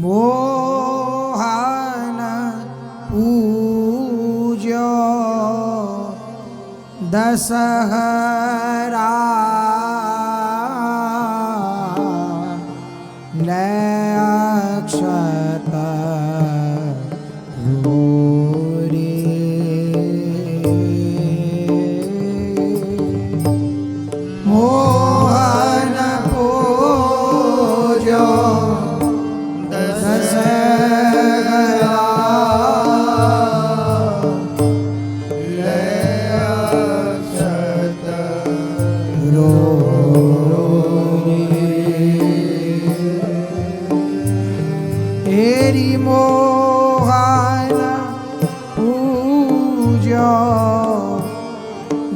मोहन पूज्यो दशहरा ले अक्षत रोरी मोहन पूज्यो दशहरा ले अक्षत रोरी हेरी मोहन पूज्यो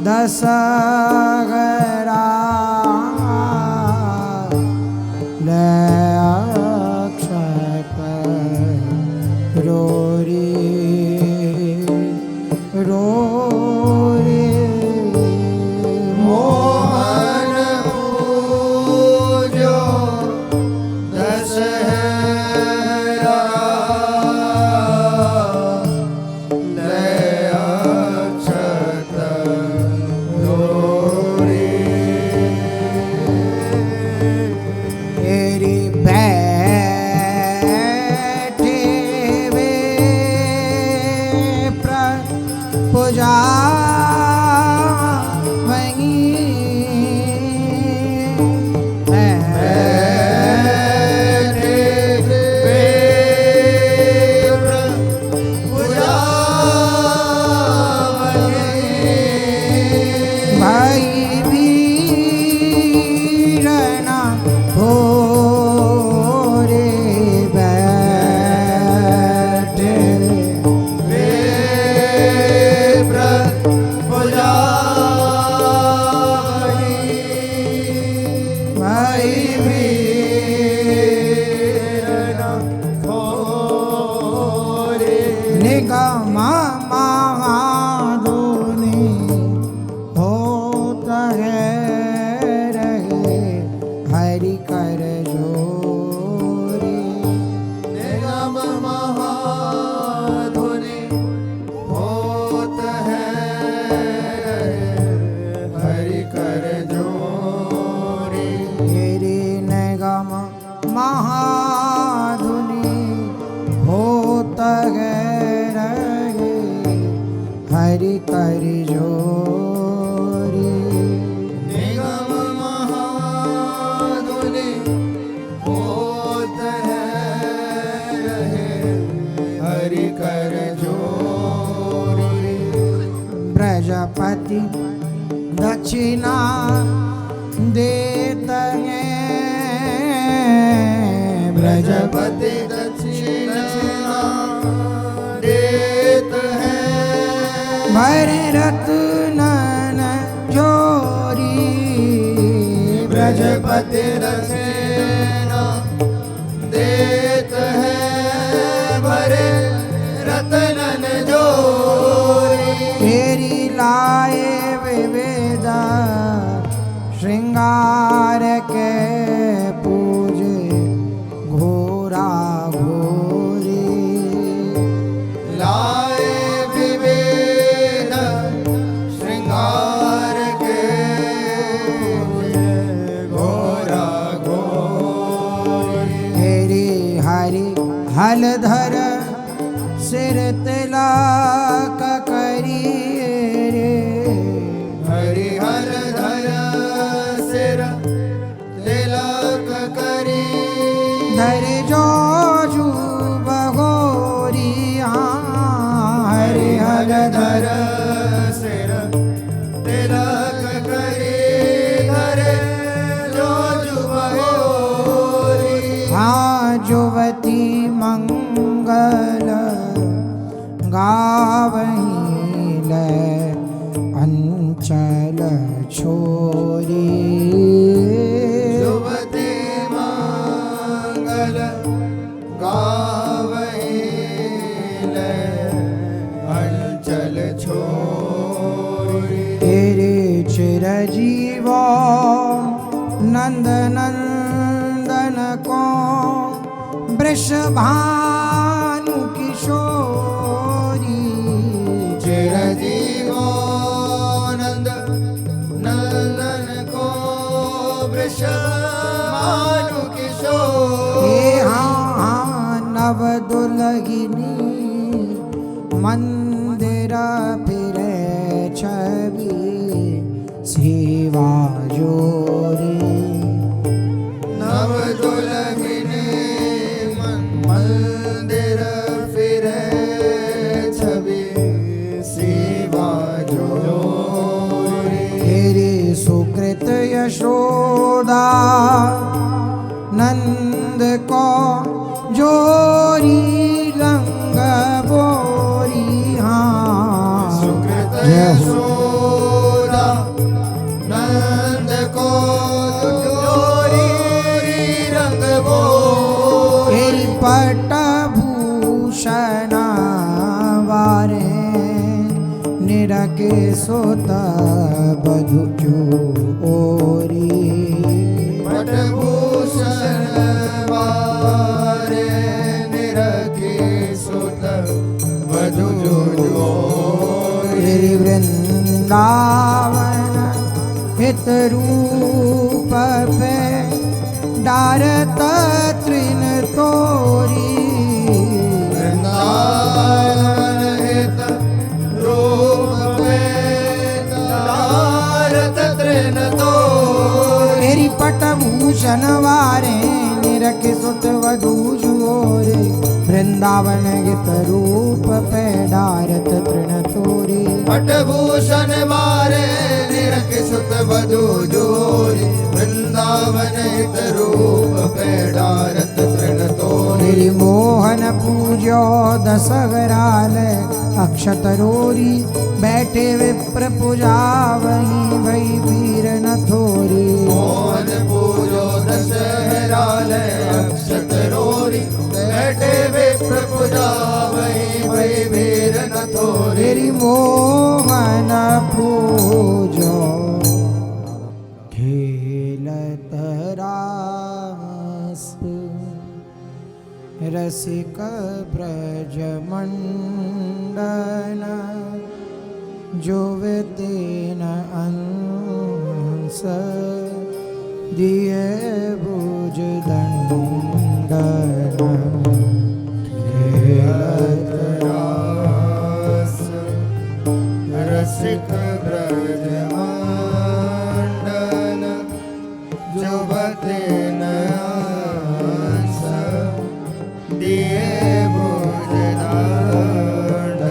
दशहरा ले अक्षत रोरी रोरी मोहन पूज्यो दशहरा ले अक्षत रोरी हेरी बैठे वे पूजा निगम महाधुनि होत है रहे हरि कर जोरी निगम महाधुनि होत है हरि कर जोरी हेरी निगम महाधुनि होत है हरि कर जोरी निगम महाधुनि होत है हरि कर जोरी प्रजापति दक्षिणा देत हैं प्रजापति दक्षिणा देत हैं भरे रत्नन जोरी ब्रजपति दक्षिणा देत है भरे रत्नन जोरी तेरी लाए विविध श्रृंगार के पूजे घोरा घोरी लाए विविध श्रृंगार के घोरा घोरी हेरी हरि हलधर सिर तिलक करिए रे हरि हलधर सिर तिलक करी धर जो बगोरी हरि हलधर सिर तिलक करी धर जो बगोरी हाँ जुवती मंगल गावहीं ले अंचल छोरी जुवती मंगल गावहीं ले अंचल छोरी तेरे चिरजीवा नंद नंदन को वृषभानु किशोरी चिरजीवानंद नंदन को वृषभानु किशोर हे हाँ नव दुलगिनी मंदिर फिरे छवि सेवा जोरी नव दुलगिनी मंदिर फिरे छवि सेवा जोरी तेरे सुकृत यशोदा नंद को जोरी रंग बोरी हाँ सुकृत यशोदा नंद को जोरी रंग बोरी तेरी पट भूषण वारे निरके सोत बधु ओरी पटभूषण वारे निरखे सुत वधु जोरी तेरी वृंदावन हित रूप पे डारत तृण तोरी वृंदावन हित रूप पे तारत तृण तोरी तेरी पट भूषण वारे निरख सुत वधु जोरे वृंदावन गित रूप पे डारत तृण तोरी पटभूषण मारे निरख सुत वधु जोरी वृंदावन हित रूप पे डारत तृण तोरी तेरी मोहन पूजो दशहराल अक्षतरोरी बैठे विप्र पूजा वही भई वीर न थोरी मोहन पूजो दशहराल अक्षत रोरी बैठे विप्र पूजा वही भई वीर न थोरी तेरी मोहन पूजो खेलत रास रसिक ब्रज मंडन जोवतेन अंस दिए भुज दंडन खेलत रास रसिक ब्रज मंडन जुबतेन अंस दिए भुज दंडन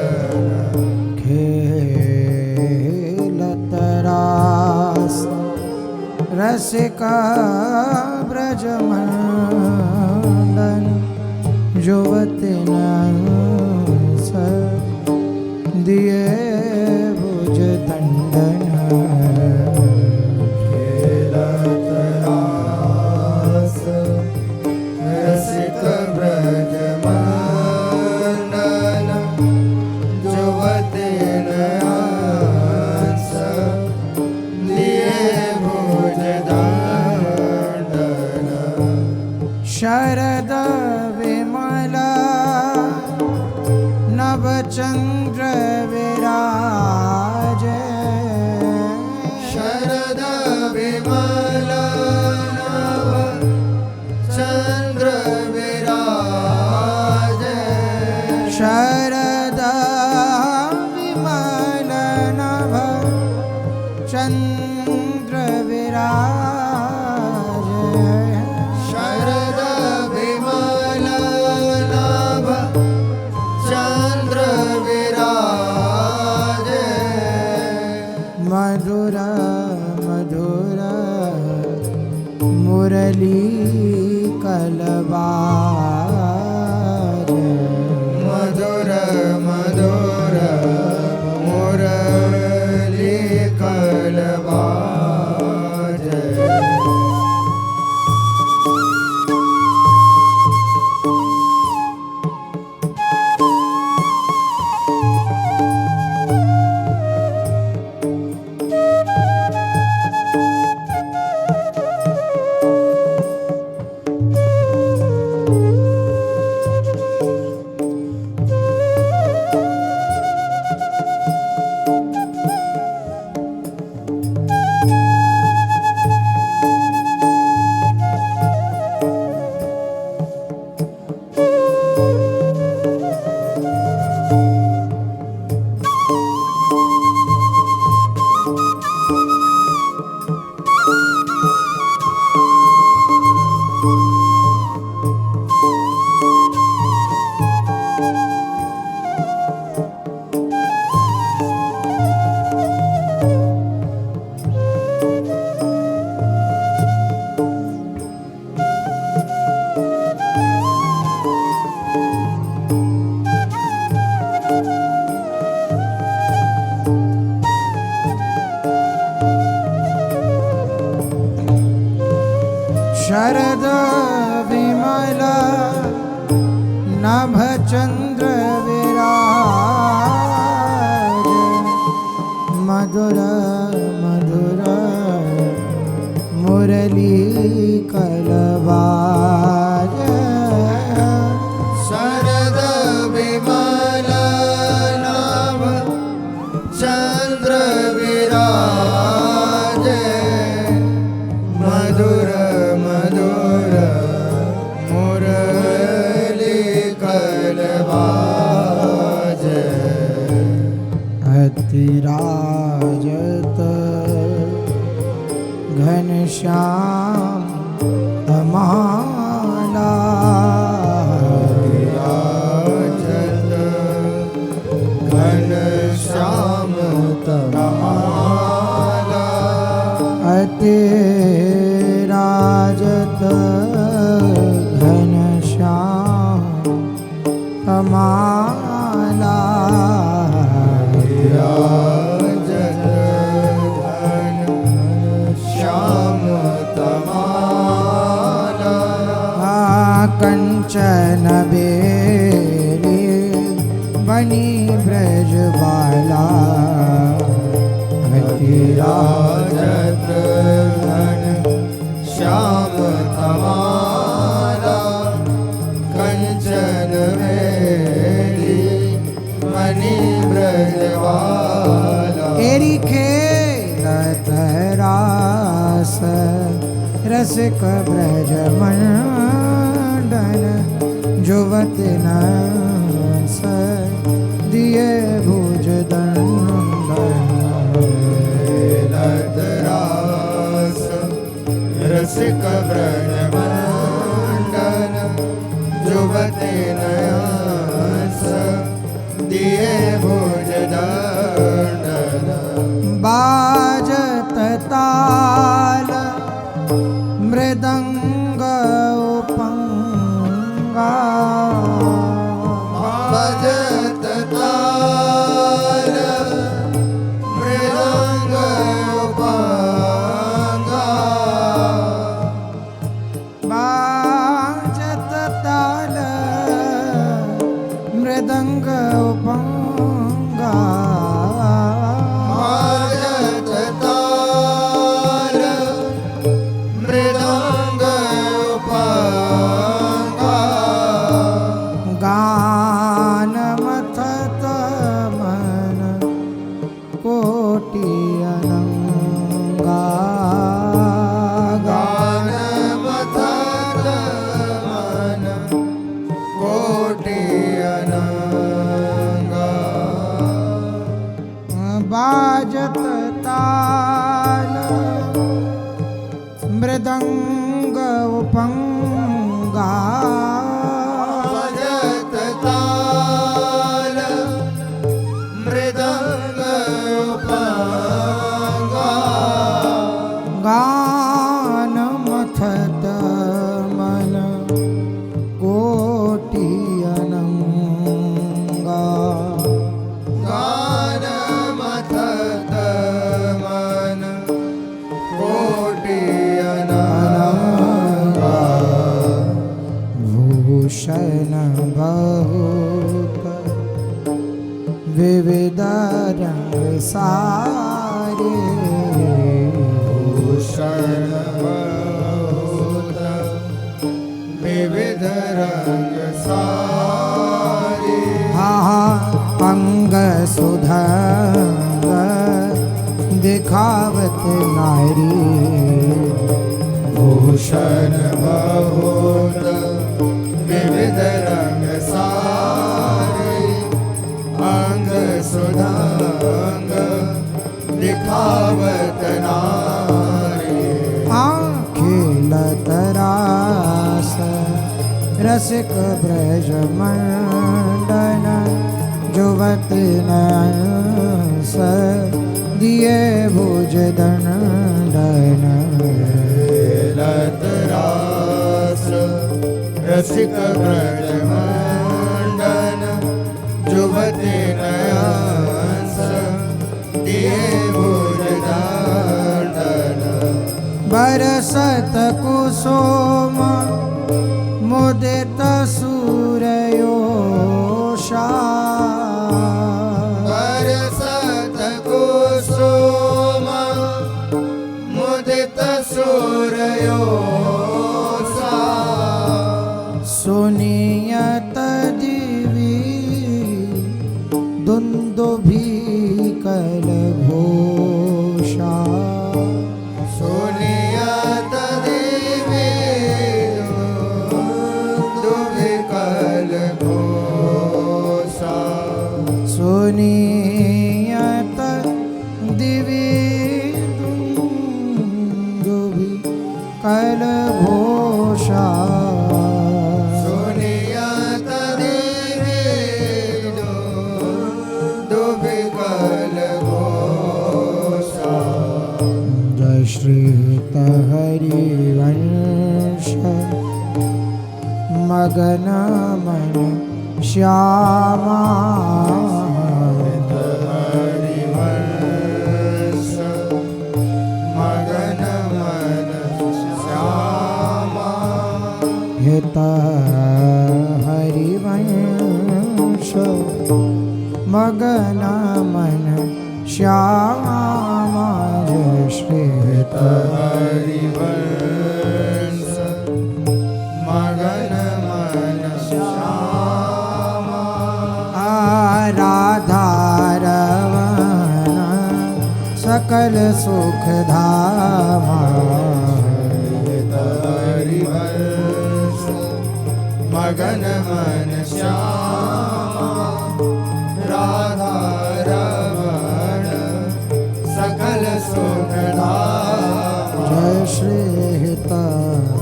खेलत रास रसिक ब्रज मंडन जुवतिन अंस दिए भुज दंडन खेलत रास रसिक ब्रज मंडन जुवतिन अंस दिए भुज दंडन शरद विमल नवचंद्र विराज शरद विमल नव चंद्र विराज शरद विमल नभ चंद्र विराज शरद विमल नभ चंद्र विराज मधुर मधुर मुरली कलबाज मधुर नभ चंद्र विराज मधुर मधुर मुरली कलवाज शरद विमल नाभ चंद्र विराज मधुर मधुर मुरली कलवाज अतिराजत घनश्याम तमाला राजत घनश्याम तमाला अतिराजत घनश्याम तमाला राजत घनश्याम तमाला कंचन बेली बनी ब्रजबाला राजत घनश्याम तमाला कंचन वेली मणि ब्रजवाला एरी खेलत रास रसिक ब्रज मंडन जुवत नस दिए भुज लत रास रसिक ब्रज मंडन जुवते नयस दिए भुज दंडन बाजत ताल मृदंग उपंगा भजत ताल मृदंग उपांगा बाजत ताल मृदंग उपंगा भजत ताल मृदंग उपांगा गान मथत मन कोटि अनंगा गान मथत मन कोटि अनंगा बाजत ताल मृदंग उपंगा भजत ताल मृदंग उपांगा गान मथत मन कोटि अनंगा गान मथत मन कोटि अनंगा भूषण बहुत विविध रंग सारे भूषण बहुत विविध रंग सारे हा अंग सुधंग दिखावत नारी भूषण बहुत विविध रंग सारे अंग सुधांग दिखावत नारी खेलत रास रसिक ब्रज मंडन जुवत नयस दिए भुज दंडन लत रास रसिक ब्रज मंडन जुवते नयस दिए भुज दंडन बरसत कुसुम मुदित सूरयो सुनियत दिवी दुंदुभी कल घोषा सुनियत दिवी दुंदुभी कल घोषा सुनियत दिवी दुंदुभी कल घोषा सुनियत दिवी दुंदुभी कल घोषा श्रीत हरिवंश मगन मन श्यामा हरिवंश मगन मन श्यामा हित हरिवंश मगन मन श्यामा जय श्री हरिवंश मगन मन श्यामा राधा रमण सकल सुख धामा हरिवंश मगन मन श्यामा राधा रमण सकल सुख धामा जय श्री हित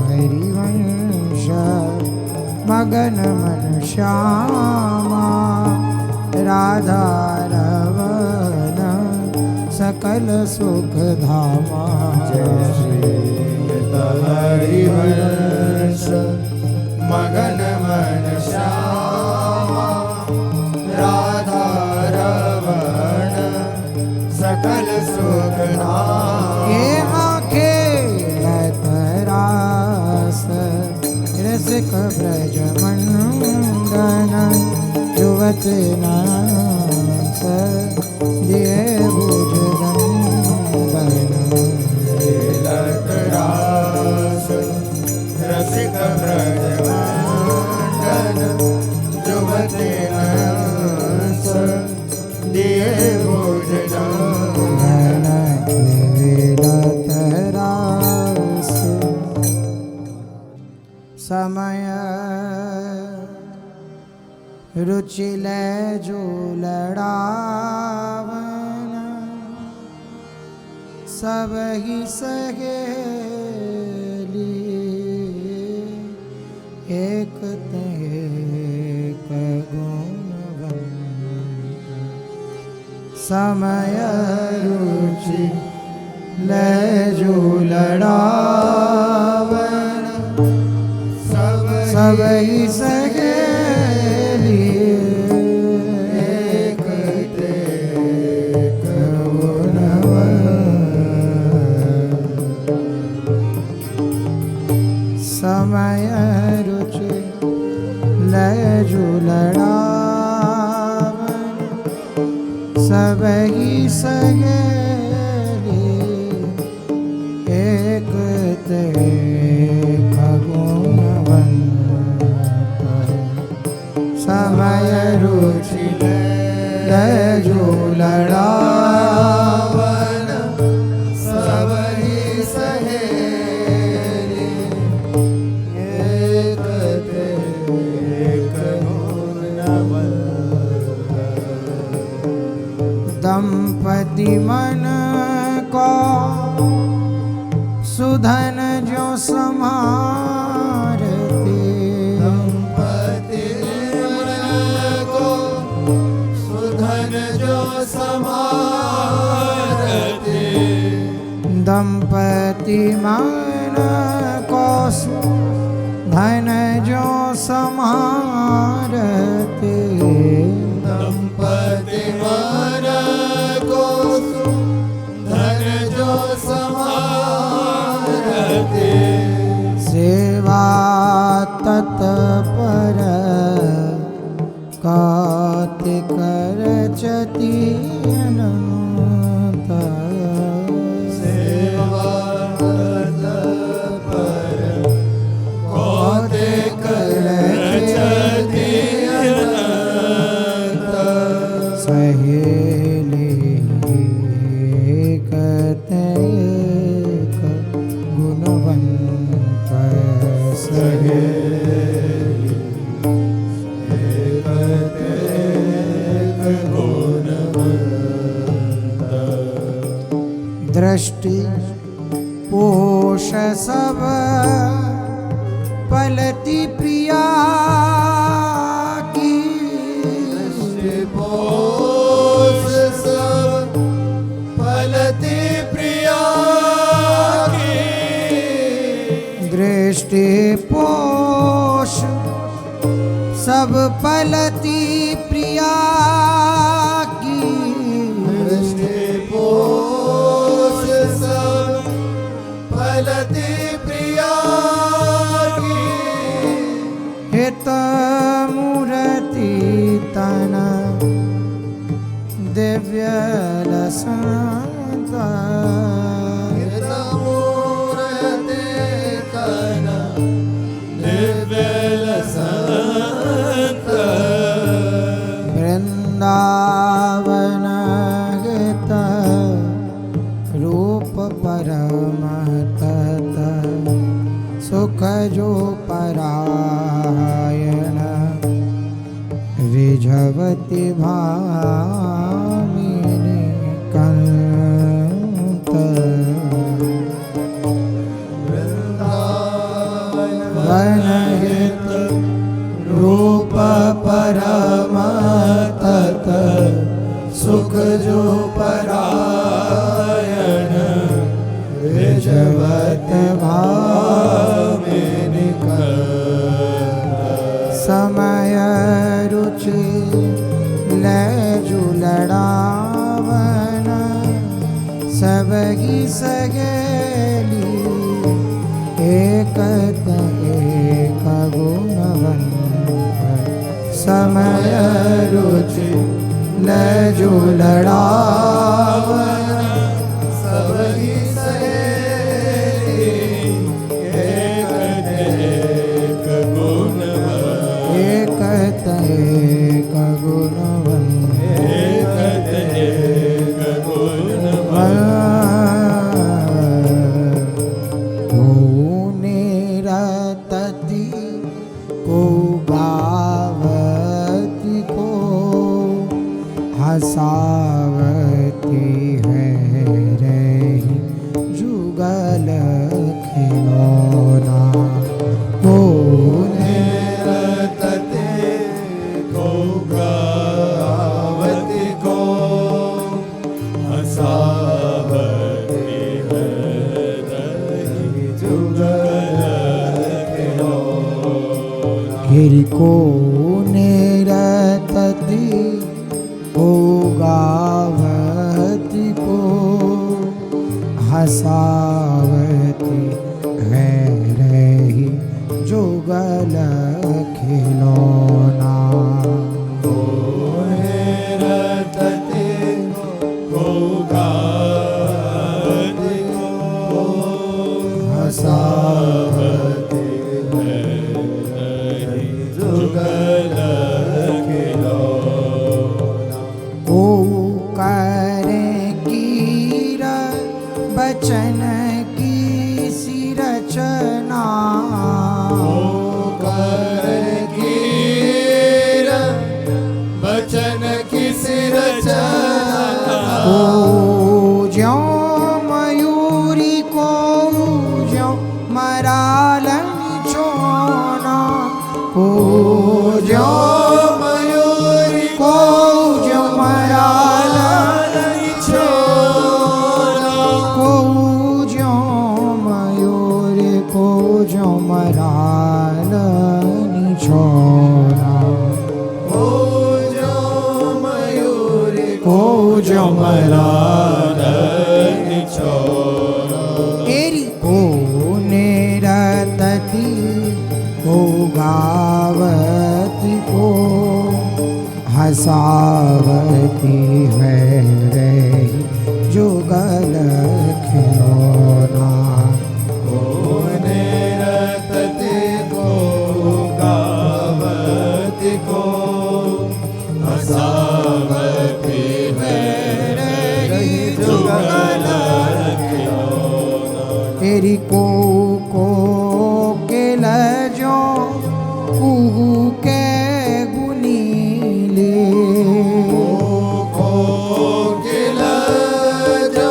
हरिवंश मगन मन श्यामा राधा रमण सकल सुख धामा जय श्री हरिवंश मगन मन श्यामा राधा रमण सकल सुख धामा ये आंखें रास रसिक ब्रज मंडन युवत नास दिए भुज दंडन लत रास रसिक ब्रज मंडन जुवते नास दिए भुज दंडन रास समय रुचि ले जो लड़ावन सब ही सहेली एक ते एक गुणवंत समय रुचि ले जो लड़ावन सब ही सहेली एक ते एक गुणवंत समय रुचि लय जुलड़ावन सब ही सहेली एक ते समय रुचि लय जुलड़ावन सब ही सहेली एक ते एक गुणवंत दंपति मन को सुधन जो समारते दंपति मन को सुधन जो समारते दंपति मन को धन जो समारते दंपति मन को धन जो समारते सेवा तत्पर कार्तिक रचति अनंत सेवा तत्पर कार्तिक रचति दृष्टि पोष सब पलती प्रिया की पोष सब पलती प्रिया की दृष्टि पोष सब पलती प्रिया की दृष्टि पोष सब पलती प्रिया की हित मूर्ति तन दिव्य लसंत मूर्ति तन दिव्य लसंत वृंदावन गीत रूप परम तत सुख जो परायण रिझवती भामिनी कंत वनहित रूप परम तत सुख जो परायण रिझवत भामिनी समय रुचि लड़ावन सबगी सगेली एक गुणवंत समय रुचि लड़ावन सबगी सहेली एक गुणवंत एक गुणवंत निरतति को गावती को हसावती है रही जुगल खिलौना को निरतते को गावती को हसावती है रही जुगल खिलौना गिरि को निरतति को गावती को हसावती है रही जुगल खिलौना निरतते को गावती को हसावती है रही जुगल खिलौना ओ करें कीर बचन की सी रचना बचन किसी रचना को ज्यों मयूरी को ज्यों मरालन छोना को ज्यों मयूरी को ज्यों मरालन छोना को ज्यों मयूरी को ज्यों मरालन छोना को जो मरालन छोना एरी को निरतति को गावती को हसावती है रही जुगल खिलौना को निरतते को गावती को हसावती है रही जुगल खिलौना तेरी को के लजो कुहू के गुनीले को गिला जो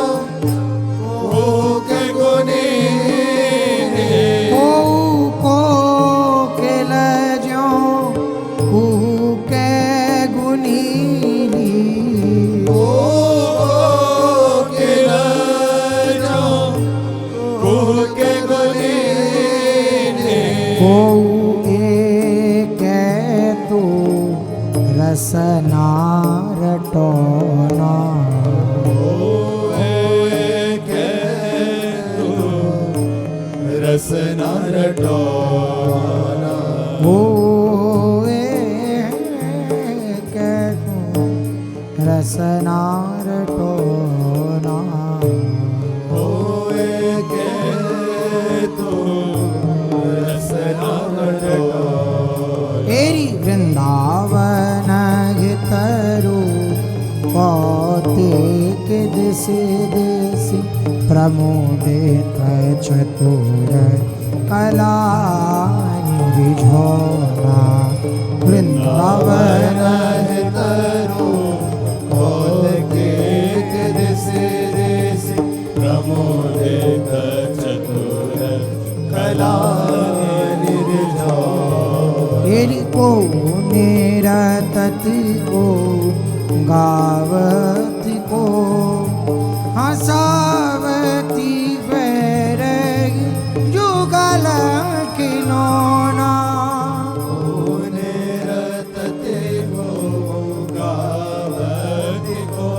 रसना रटोना रसना रटोना रसना रटोना रसना रटोना एरी वृंदावन हितरु कौतिक दिशि दिशि प्रमोदित चतुर कला निरिझोना वृंदावन हितरु कौतिक दिशि दिशि प्रमोदित चतुर कला निरिझोना एरी को निरतति को गावती को हंसावती बैरगी जुगल खिलौना निरतति को गावती को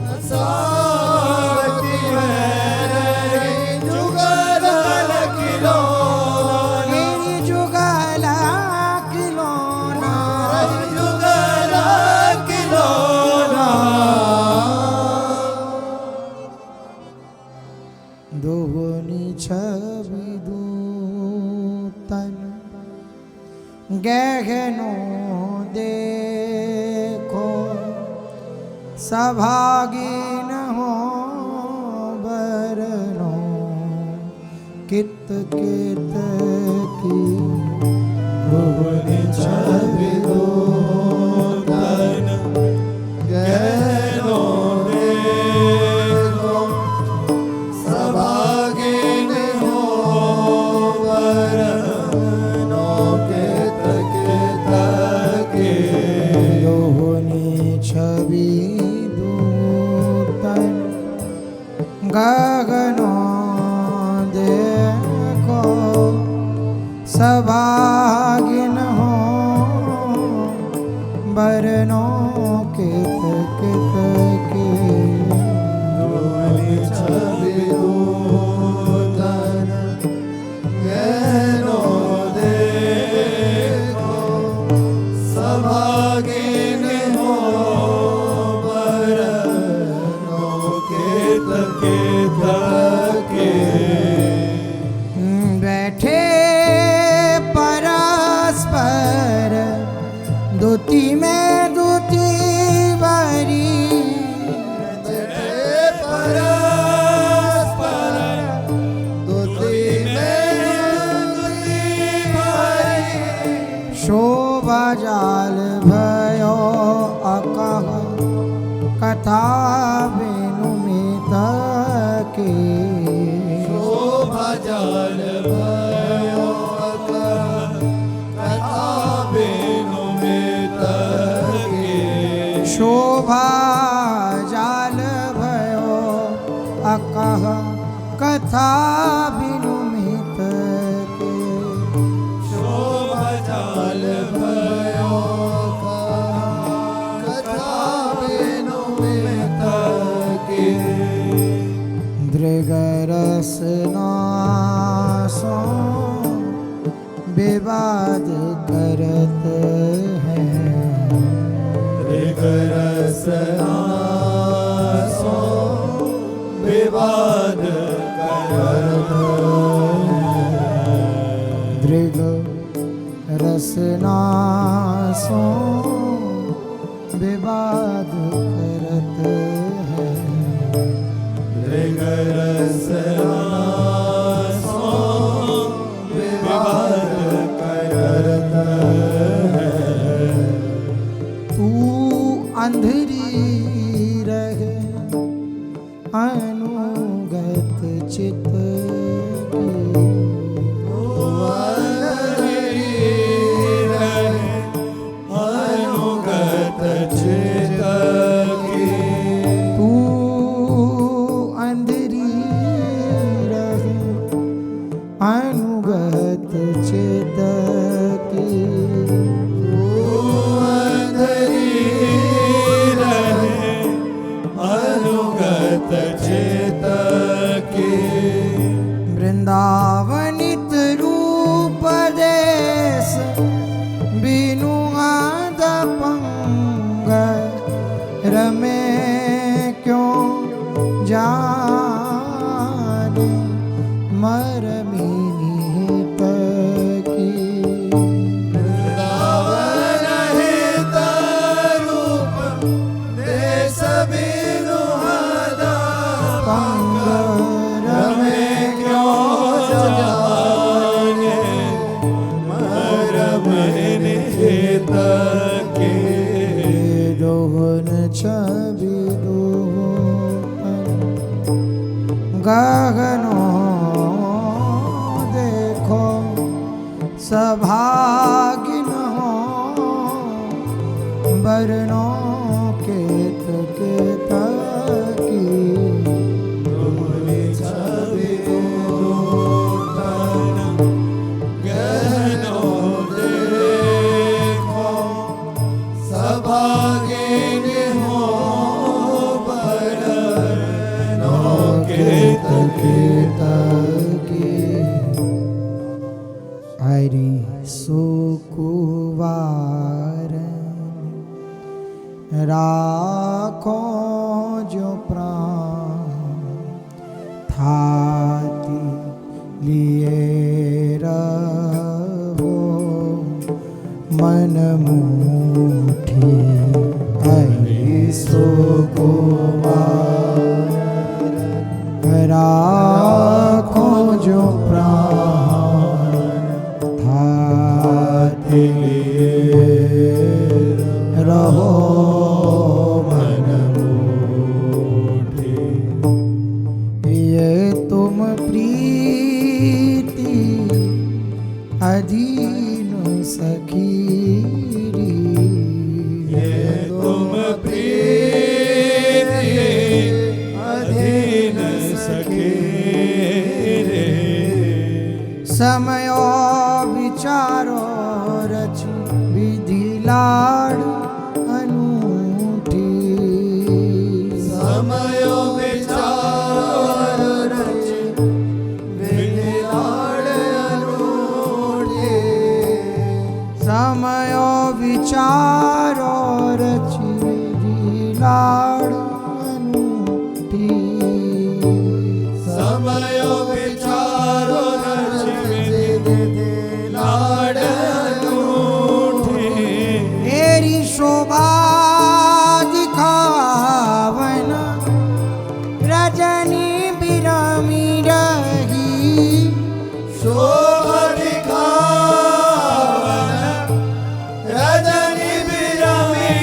हंसावती बैरगी जुगल खिलौना एरी जुगल खिलौना जुगल खिलौना दोहनी छवि दूतन गहनो देखो सभागी न हो बरनो कित कित की भुवनि छवि दूतन गहनो देखो सभागिन हो वरनो कित कित की दोहनी छवि दूतन गगनो देखो सभागिन हो बरनो कित कित की भुवनि छवि दूतन गहनो देखो सभागिन हो वरनो कित कित की बैठे परस्पर दुति में दुति बरी परस्पर दुति में दुति भरी शोभा जाल भयो अकह कथा विनुमित के शोभा जाल भयो कथा विनुमित के शोभा जाल भयो अकह कथा विनुमित के शोभा जाल भयो कथा विनुमित के दृगरसनासो विवाद करत हैं रसनासो विवाद करत दृग रसनासो विवाद करत हैं रसनासो विवाद करत तू अंधरी रहे अनुगत चित की अनुगत चित की तू अंधरी रहे अनुगत चित की के दोहन छवि दोहन गगनो देखो सभागिन हो बरनो केत केत की दोहन छवि दोहन गहनो देखो सभागिन हो बरनो केत केत की हरि सुकुवार राखो जो प्राण थाती लिए रहो मन मुठी हरि सुकुवार राखो जो प्राण थाती लिए रहो मन मुठी ये तुम प्रीति अधीन सखीरी ये तुम प्रीति अधीन सखे रे समयो विचारो रचि विधि लाड़ अनूठी समयो विचार रच विधि लाड़ अनूठे समयो विचारो रचि विधि लाड़ अनूठी समयो विचारो रच विधि लाड़ अनूठे तेरी शोभा दिखावन रजनी बिरामी रही शोभा दिखावन रजनी बिरमी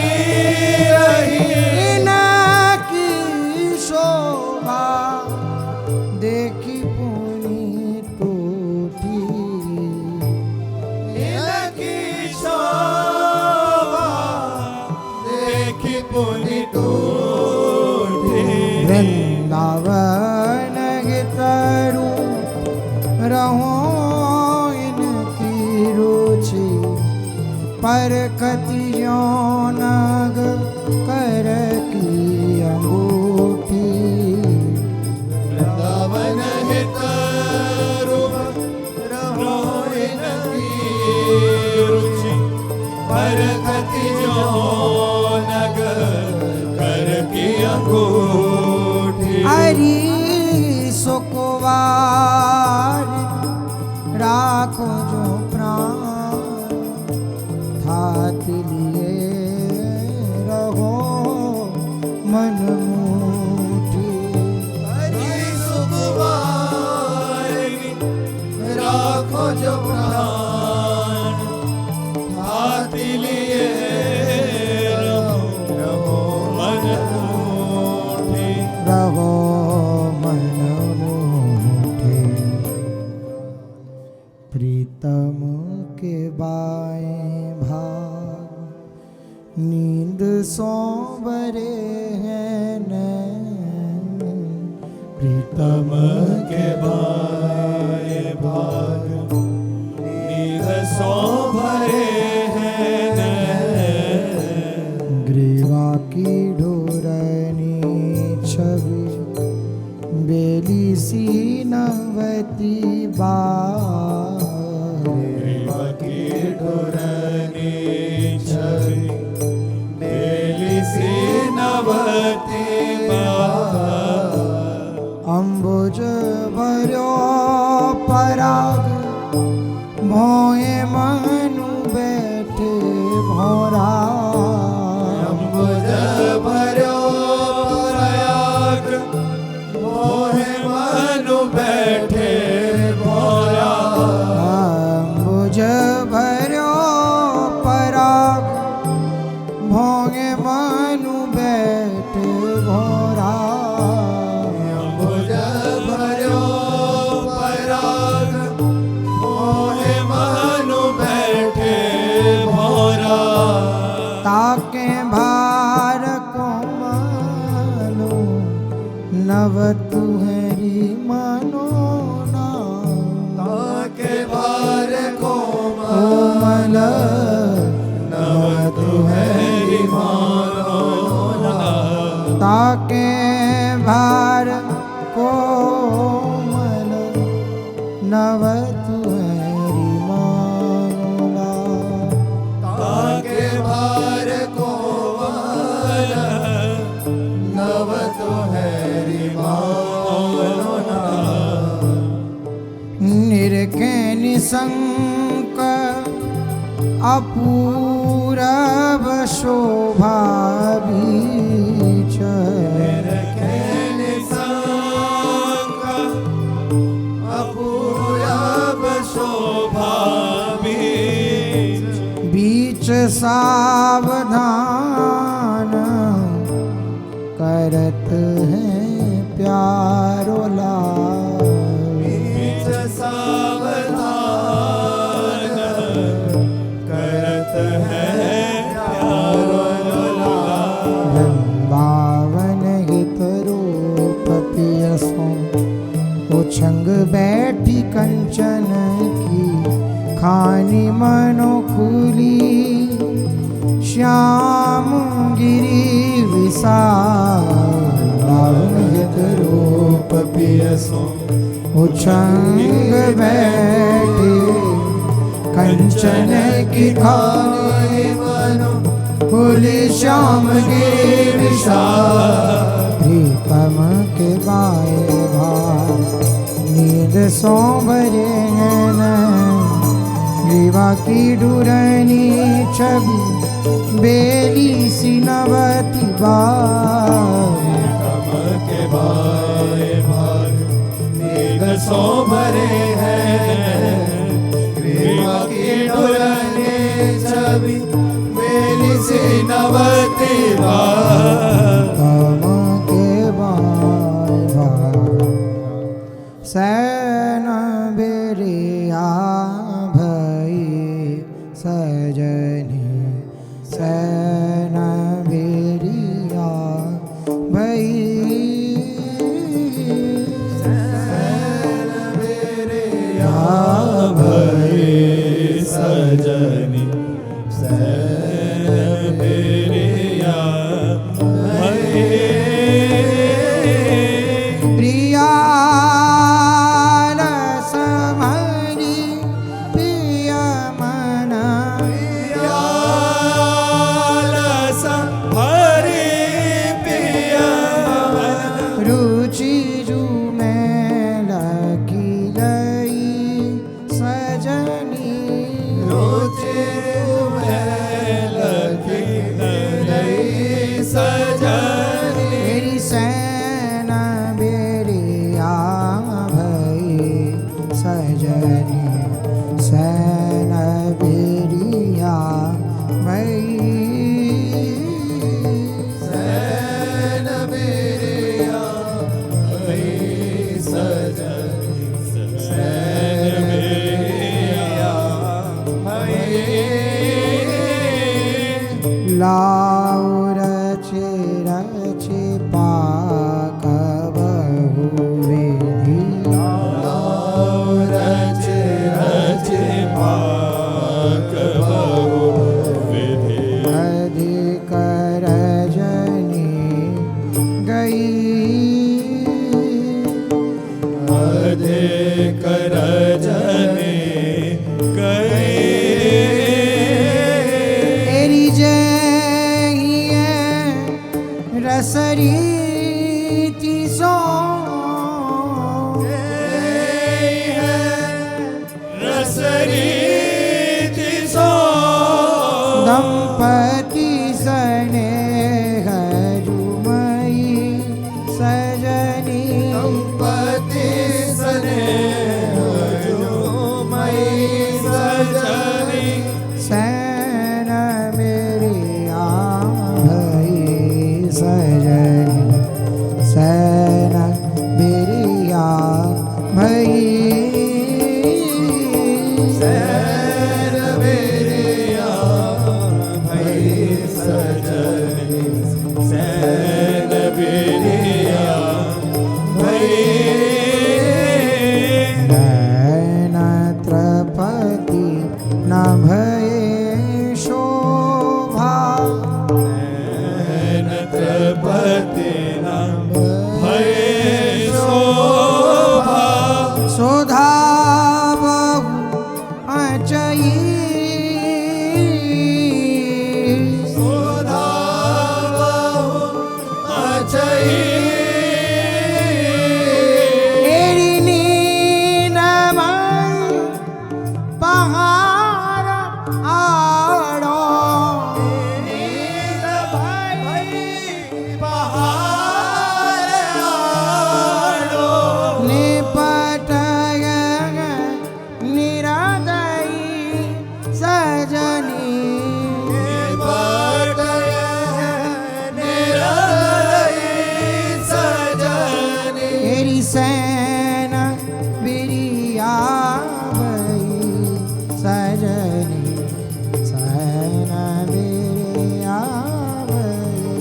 रही इनकी शोभा देखी पुनी टूटी इनकी शोभा देखी पुनि टूटी वृंदावन गितरू रहो इनकी रुचि पर कतियों नग कर की अंगूठी वृंदावन हित रूप रहो इनकी रुचि पर कति जो नगर कर की अंगूठी हरि सुकुवार राखो जो प्राण थात लिए रहो मन मुठी हरि सुकुमारी राखो जो प्राण हाथी लिए रहो मन मुठी रहो मन मुठी प्रीतम के बाएं भाग नींद सोबरे हैं नैन प्रीतम के बाएं भाग नींद सो भरे हैं नैन। ग्रीवा की ढोरनी छवि बेली सी नवती बार रेवा की ढोरनी छवि बेली सी नवती बार अम्बुज भर्यो पराग भोए मनु बैठे भोरा अम्बुज भर्यो प्रयाग मोहे मनु बैठे भोरा अम्बुज भर्यो पराग ताके भार को मानो नव तुहरी मानो ना ताके भार को कोमल नव तुहरी मानो ना ताके भार कोमल नव तुहरी मानो ना ताके भार कोमल नव तुहरी मानो ना निरखे निसंक अपूरव शोभा बीच निरखे निसंक अपूरव शोभा बीच सावधान करत है प्यारो लाल बीच सावधान करत है प्यारो लाल वृंदावन हित रूप पियसो उछंग बैठी कंचन की खानी मनो खुली श्याम गिरी विशाल हित रूप पियसो उछंग बैठे कंचन की खानी मनो खुली श्याम गिरी विशाल प्रीतम के बाए भार नींद सो भरे हैं ग्रीवा की डुरनी छवि बेली सी नवती बार के बाए भाग नींद सो भरे हैं ग्रीवा की डुरनी छवि बेली सी नवती बार तम के बाए भार सैन बेरिया भई सजनी सैन बेरिया भई भई सजनी सैन बेरिया भई प्रिया समरी प्रिय मन हरि पिया रुचि जू में लगी गई सजनी रुचि में लगी गई सजनी मेरी सैन बेरिया भई सजनी सैन बेरिया भई सैन बेरिया भई सजनी सैन बेरिया भई लाउ रचे रचे पाक बहु विधि रच रच पाक बहु विधि अधिक रजनी गई अधिक रजनी गई तेरी जय रसरी सो रसरी सो दंपति सने जुमई सजनी पति सने मई सजनी सैन मेरी भई सजनी सैन बेरिया भई सैन बेरिया भई सजनी सैन बिरिया भई नेत्रपति न भये शोभा नेत्रपति न भये शोभा सुधा बहु अचई सुधा बहु अचई एरी नीनम पहाड़ आड़ो नील भई पहाड़ आड़ो निपटय निरादयी सजनी निपटय निरदयी सजनी एरी सैन बिरिया भई सजनी सैन बिरिया भई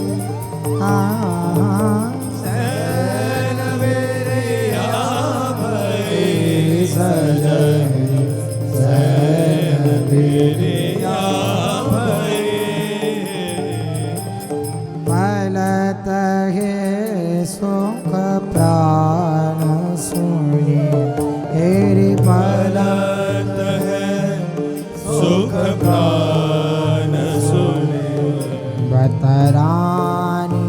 सैन बिरिया भई सजनी सैन बिरिया भई फलत है सुख प्राण सुनी हेरि फलत है सुख प्राण सुने बतरानी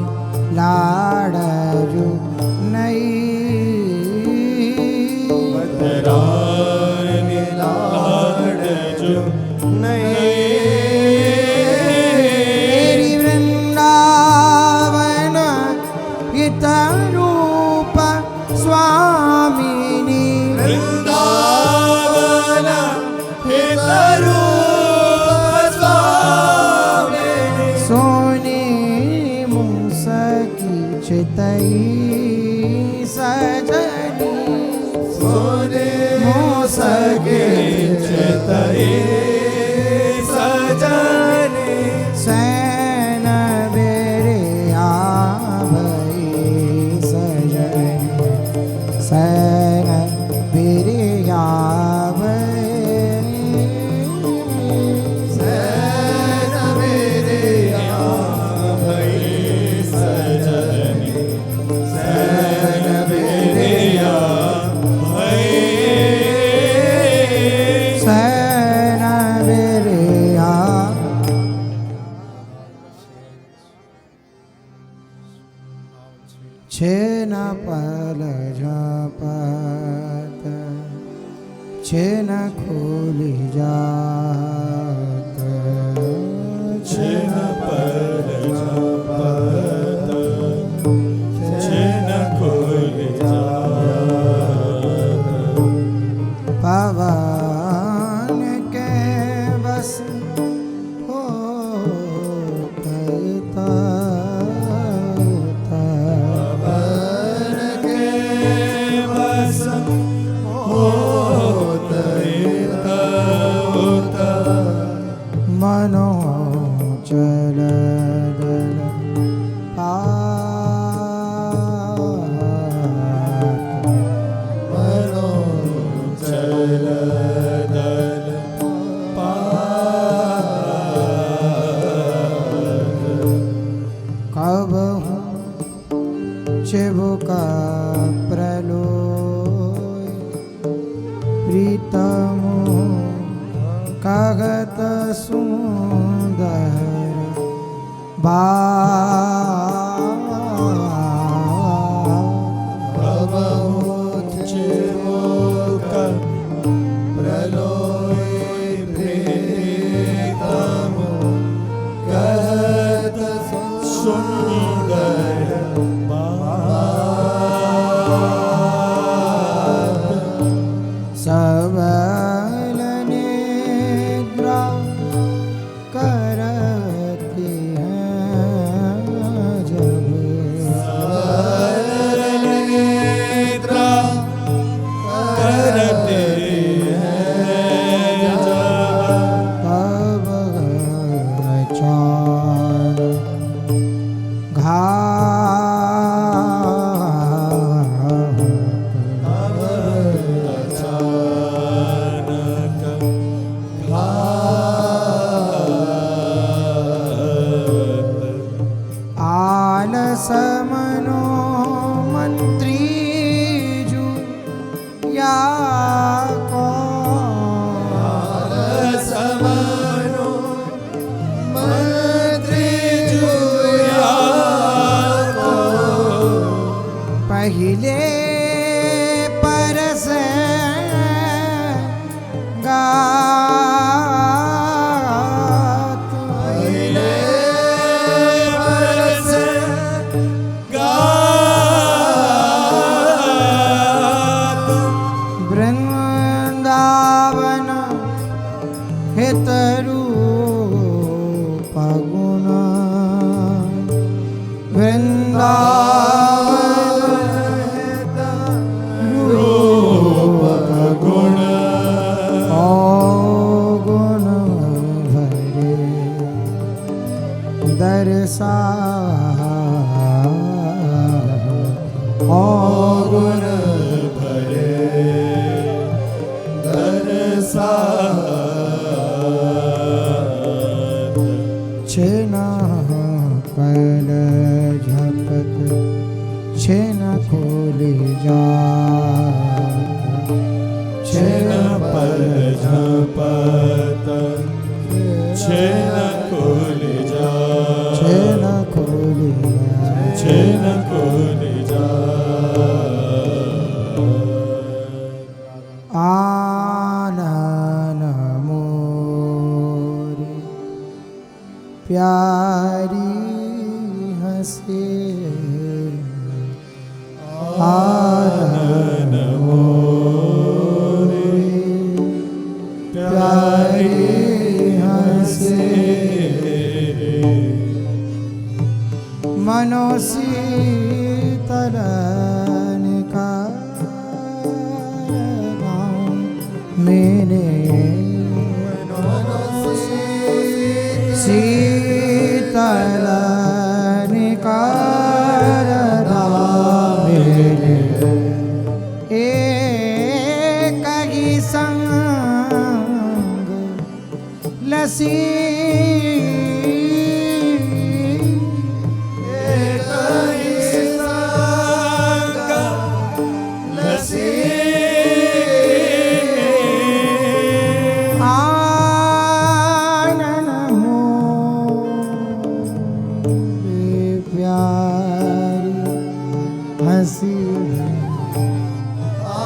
लाडजु नहीं बतरानी लाड जो नहीं तेरी वृंदावन हित रूप स्वामिनी वृंदावन हितरूप स्वामी सोने मुसकी चितई सजनी सोने मोसके चितई सजनी सैन बिरिया भई सजनी सैन बिरिया भई सैन बिरिया भई सजनी सैन बिरिया भई सैन बिरिया छेन पल झपत छेन खोली जात छिन पर जपत छिन खुल जात पवन के बस हो करता पवन के बस होत होत मनो चल दल मनो चल दल कब चिबुका प्रलोय प्रीतम कागत सुंदर बा प्रलोय प्रीतम कहत सुंदर बात सबल निद्रा करती है समनो मंत्री जू या को समनो मंत्री जुया को पहिले परस गात पहिले परस गात वृंदावन हितरूप गुण वृंदावन रूप गुण ओ गुण भरे दरसा ओ गुण भरे दरसात छेना कल झपत छेन खोली जा छेन पर झपत छेन खोली जा छेन खोली छेन खोली जा आनन मोरी प्यारी हंसे आनन मोरी प्यारी हंसे मनोशीतल मेरे शीतल निकारदा मेरे एक ही संग लसी आनन मोरी प्यारी हंसी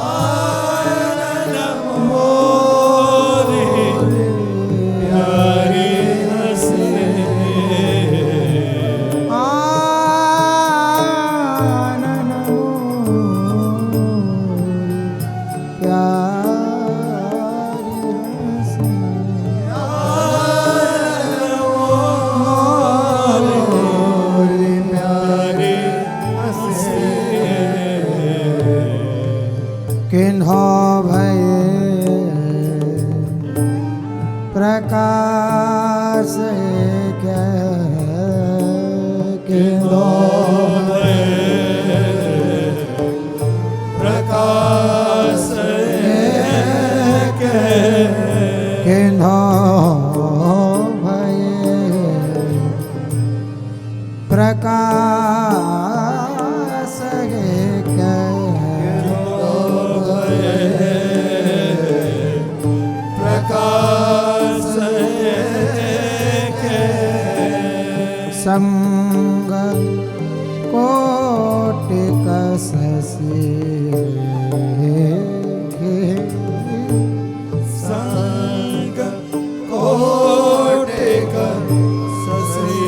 आनन मोरी प्यारी हंसे आनन मोरी प्यारी हंसी मोरी प्यारी हंसे किन्हो भये प्रकाश क्या किन्हो प्रकाश के किन्हो भये प्रकाश क्या प्रकाश के संग कोटिक ससी संग कोटिक ससी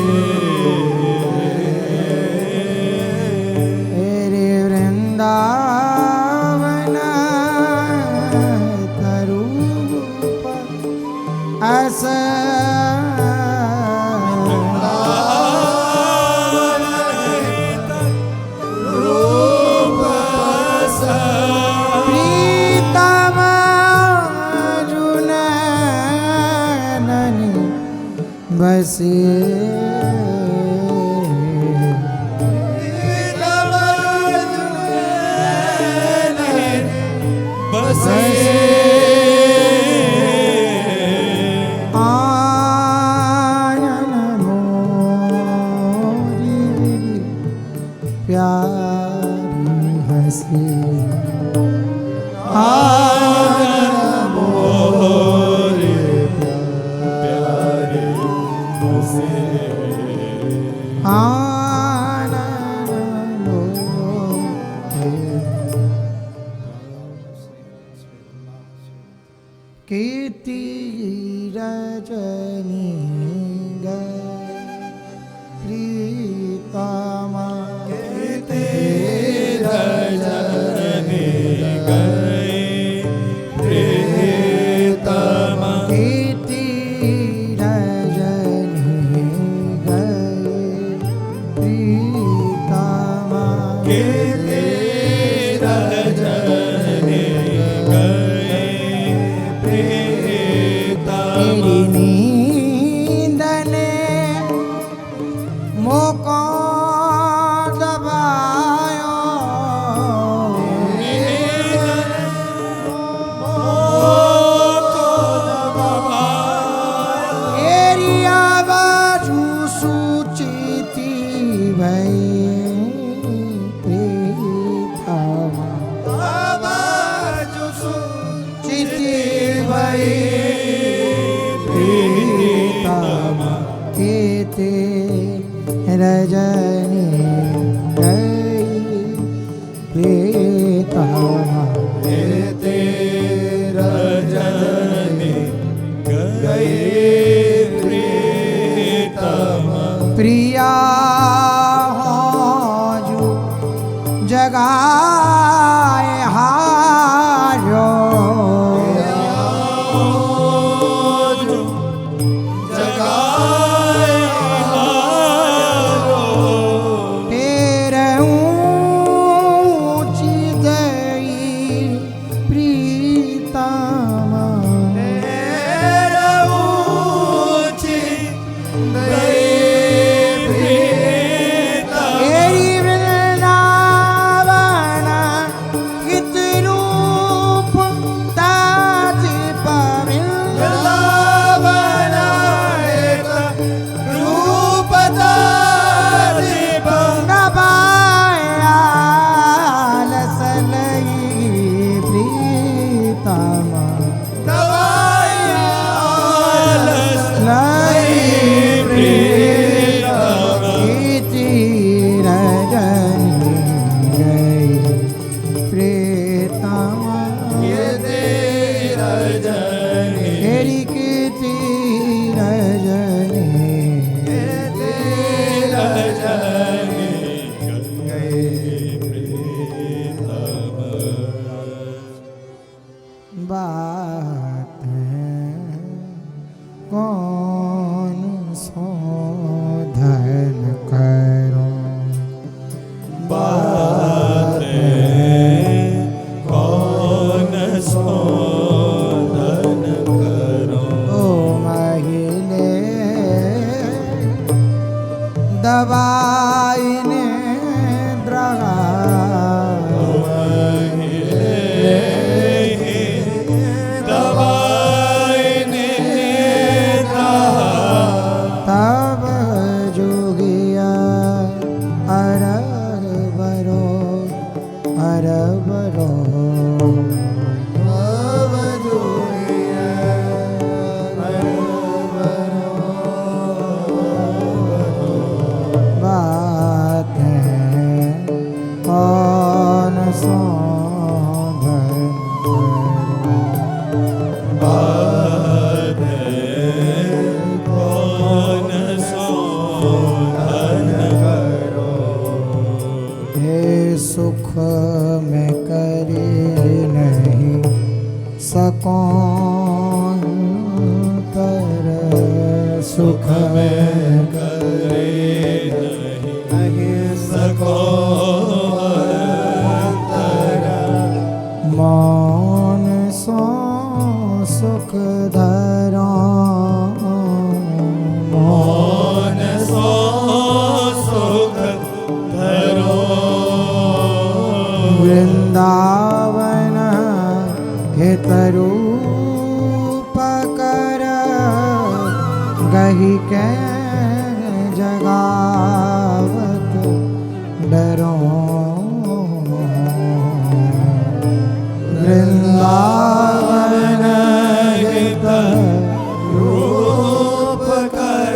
तेरे वृंदावन तरूप अस रूप सा प्रिय आनंद कीर्ति रजनी प्रीतमा कीर्ति रजनी गए प्रीतमा कीर्ति रजनी गए प्रीतमा कीर्ति रजनी गए प्रीतमा तेरी नींद ने मोको दबायो तेरी आवाज सूचिती भई प्रीतमा आवाज चिति भई प्रीतमा कीर्ति रजनी गई प्रीतमा कीर्ति रजनी गए प्रीतमा प्रिया हो जो जगाए हारो तेरे ऊंची दई प्रीतमा तेरी वृंदावन हित रूप ताज पवित्र नबायाल सलई प्रीतमा लई कीर्ति रजनी गई प्रीतमा तेरी कीर्ति रजनी बात है कौन सो धन करो बात कौन शोधन करो ओ महिले दवाई ने द्रगा तब जोगिया अरब बरो बात है कौन सो धन बात कौन शोधन करो हे सुख में करे नहीं सको कर सुख में करे नहीं सको मौन सो सुख धरा मौन सो सुख धरो वृंदावन हित रूप कर गही के जगावत डरो वृंदावन हित रूप कर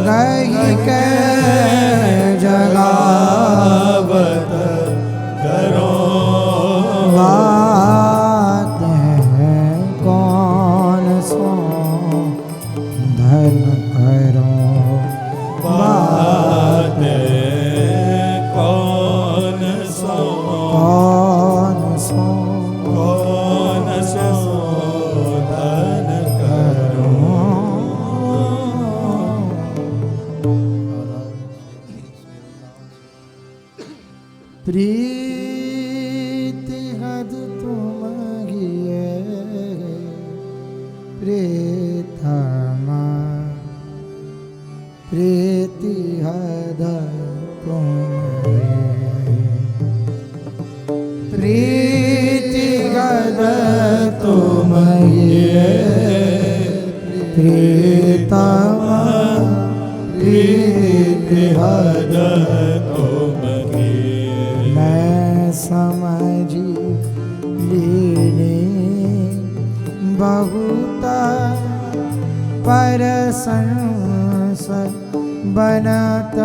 गही के गावत करो बात है कौन सो धन करो बात कौन सो धन करो प्रीति हद तुम गिए प्रीतमा प्रीति हद तुम प्रीति हद तुम प्रीतमा प्रीति हद मैं समझी लीने बहुत पर संस बनत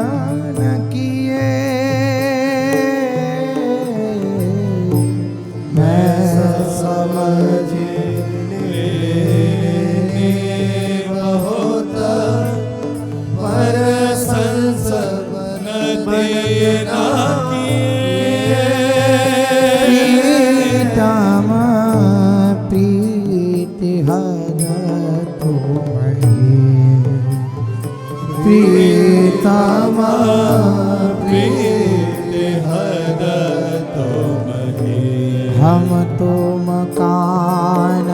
न किए मैं समझी लीने बहुत पर संस बनत न प्रीतम प्रीति हद तुम्हें प्रीतम प्रीति हद तुम्हें हम तो मकान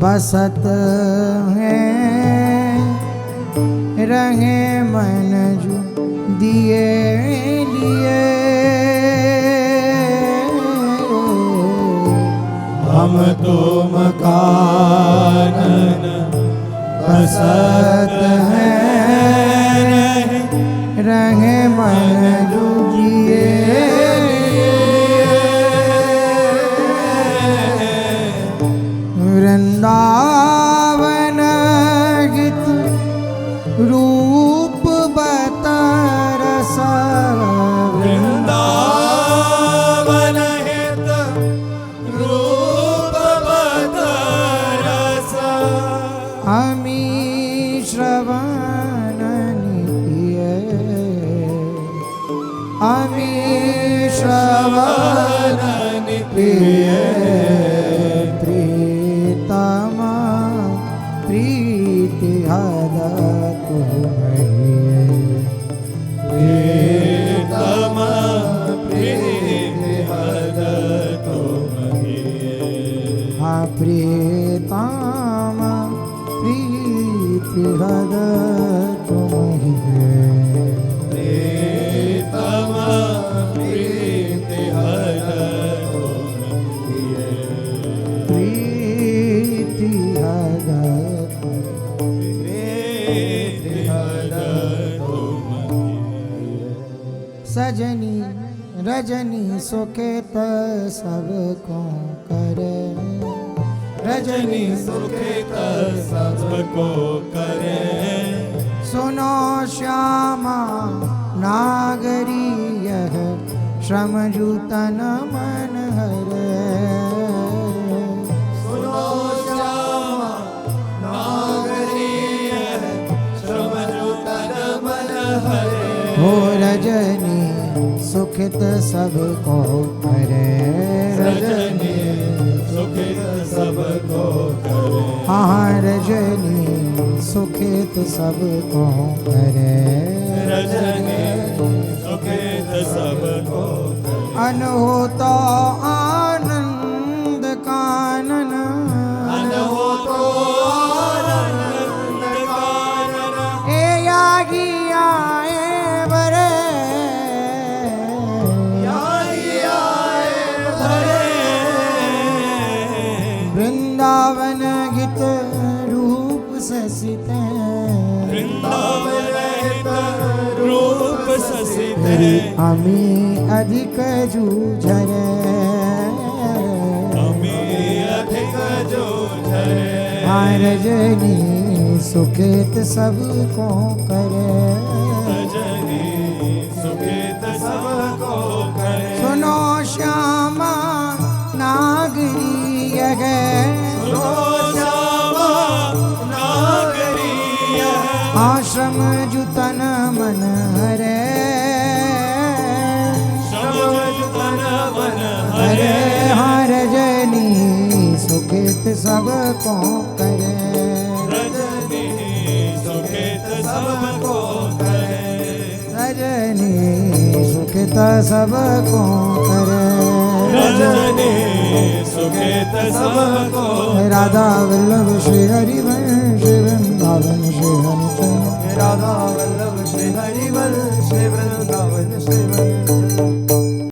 बसत हैं रहे मन जो दिए लिए हम तो मकान बसत हैं रहे मन जो जिए वृंदावन गीत रूप बतरस वृंदावन हित रूप बदरस अमी श्रवण नित्य अमी श्रवण नित्य प्रीतमा प्रीति हद तुम्हें प्रीतम प्रीति हद तुम्हें हाँ प्रीतमा प्रीति हद तुम्हें प्रीतम प्रीति हद तुम्हें प्रीति हद प्रीति हद तुम्हें सजनी रजनी सुखेत सबको करे रजनी सुखित सबको करे सुनो श्यामा नागरी यह श्रम जूतन मन हरे सुनो श्यामा नागरी श्रम जूतन मन हरे हो रजनी सुखित सबको करे रजनी सुखित सबको करे हाँ रजनी सुखित सबको करे रजनी सुखित सबको करे अन हो तो आनंद कानन अन हो तो आनंद कानन ए यागी आए बरे यागी आए भरे वृंदावन गीत रूप ससित वृंदावन हित रूप ससित अमी अधिक जूझरे अमी अधिक जो झरे हाँ रजनी सुखित सबको करे रजनी सुखित तन मन हरे, समझ तन मन हरे हरे, हाँ रजनी सुखित सबको करे, रजनी सुखित सबको करे, रजनी सुखित सबको करे, रजनी सुखित सबको राधा वल्लभ श्री हरिवंश वृंदावन श्री हरिचरण, राधा वल्लभ श्री हरि वल्लभ